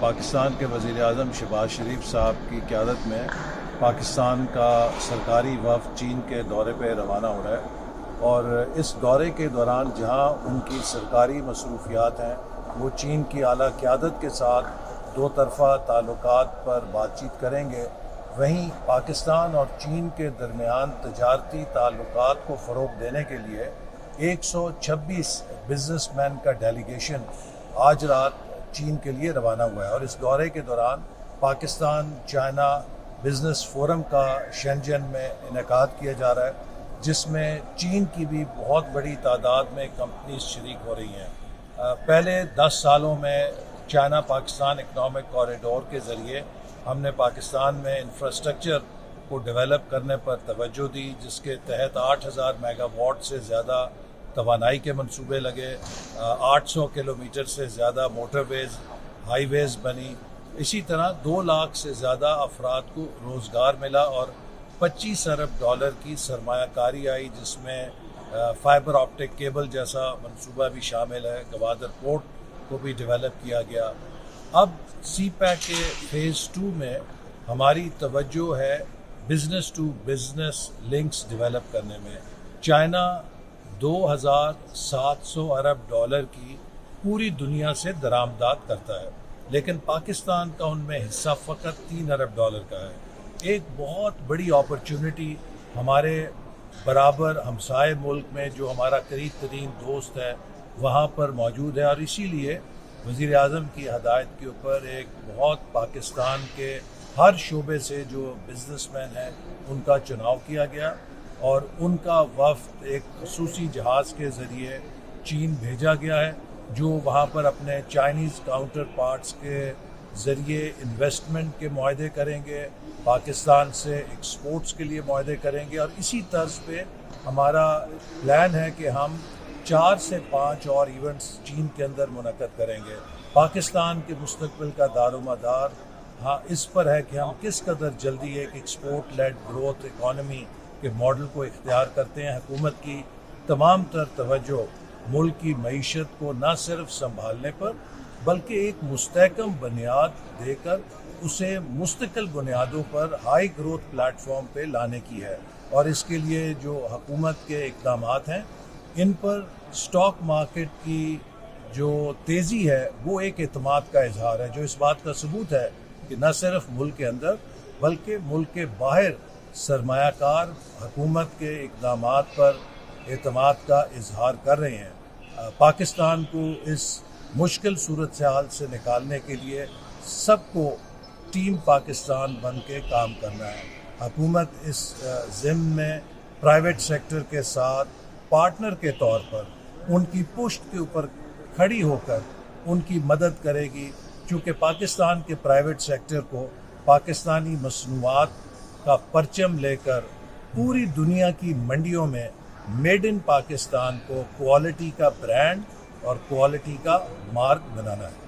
پاکستان کے وزیر اعظم شہباز شریف صاحب کی قیادت میں پاکستان کا سرکاری وفد چین کے دورے پہ روانہ ہو رہا ہے، اور اس دورے کے دوران جہاں ان کی سرکاری مصروفیات ہیں وہ چین کی اعلیٰ قیادت کے ساتھ دو طرفہ تعلقات پر بات چیت کریں گے، وہیں پاکستان اور چین کے درمیان تجارتی تعلقات کو فروغ دینے کے لیے 126 بزنس مین کا ڈیلیگیشن آج رات چین کے لیے روانہ ہوا ہے، اور اس دورے کے دوران پاکستان چائنا بزنس فورم کا شینجن میں انعقاد کیا جا رہا ہے، جس میں چین کی بھی بہت بڑی تعداد میں کمپنیز شریک ہو رہی ہیں۔ پہلے 10 سالوں میں چائنا پاکستان اکنامک کوریڈور کے ذریعے ہم نے پاکستان میں انفراسٹرکچر کو ڈیولپ کرنے پر توجہ دی، جس کے تحت 8000 میگا واٹ سے زیادہ توانائی کے منصوبے لگے، 800 کلومیٹر سے زیادہ موٹر ویز ہائی ویز بنی، اسی طرح 2 لاکھ سے زیادہ افراد کو روزگار ملا اور 25 ارب ڈالر کی سرمایہ کاری آئی، جس میں فائبر آپٹک کیبل جیسا منصوبہ بھی شامل ہے۔ گوادر پورٹ کو بھی ڈیولپ کیا گیا۔ اب سی پیک کے فیز 2 میں ہماری توجہ ہے business to business links develop کرنے میں۔ چائنا 2700 ارب ڈالر کی پوری دنیا سے درآمدات کرتا ہے، لیکن پاکستان کا ان میں حصہ فقط 3 ارب ڈالر کا ہے۔ ایک بہت بڑی اپرچونٹی ہمارے برابر ہمسائے ملک میں جو ہمارا قریب ترین دوست ہے وہاں پر موجود ہے، اور اسی لیے وزیر اعظم کی ہدایت کے اوپر ایک بہت پاکستان کے ہر شعبے سے جو بزنس مین ہیں ان کا چناؤ کیا گیا، اور ان کا وفد ایک خصوصی جہاز کے ذریعے چین بھیجا گیا ہے، جو وہاں پر اپنے چائنیز کاؤنٹر پارٹس کے ذریعے انویسٹمنٹ کے معاہدے کریں گے، پاکستان سے ایکسپورٹس کے لیے معاہدے کریں گے، اور اسی طرز پہ ہمارا پلان ہے کہ ہم 4 سے 5 اور ایونٹس چین کے اندر منعقد کریں گے۔ پاکستان کے مستقبل کا دار و مدار اس پر ہے کہ ہم کس قدر جلدی ایک ایکسپورٹ لیڈ گروتھ اکانومی کے ماڈل کو اختیار کرتے ہیں۔ حکومت کی تمام تر توجہ ملک کی معیشت کو نہ صرف سنبھالنے پر بلکہ ایک مستحکم بنیاد دے کر اسے مستقل بنیادوں پر ہائی گروتھ پلیٹ فارم پہ لانے کی ہے، اور اس کے لیے جو حکومت کے اقدامات ہیں ان پر سٹاک مارکیٹ کی جو تیزی ہے وہ ایک اعتماد کا اظہار ہے، جو اس بات کا ثبوت ہے کہ نہ صرف ملک کے اندر بلکہ ملک کے باہر سرمایہ کار حکومت کے اقدامات پر اعتماد کا اظہار کر رہے ہیں۔ پاکستان کو اس مشکل صورتحال سے نکالنے کے لیے سب کو ٹیم پاکستان بن کے کام کرنا ہے۔ حکومت اس ضمن میں پرائیویٹ سیکٹر کے ساتھ پارٹنر کے طور پر ان کی پشت کے اوپر کھڑی ہو کر ان کی مدد کرے گی، چونکہ پاکستان کے پرائیویٹ سیکٹر کو پاکستانی مصنوعات کا پرچم لے کر پوری دنیا کی منڈیوں میں میڈ ان پاکستان کو کوالٹی کا برانڈ اور کوالٹی کا مارک بنانا ہے۔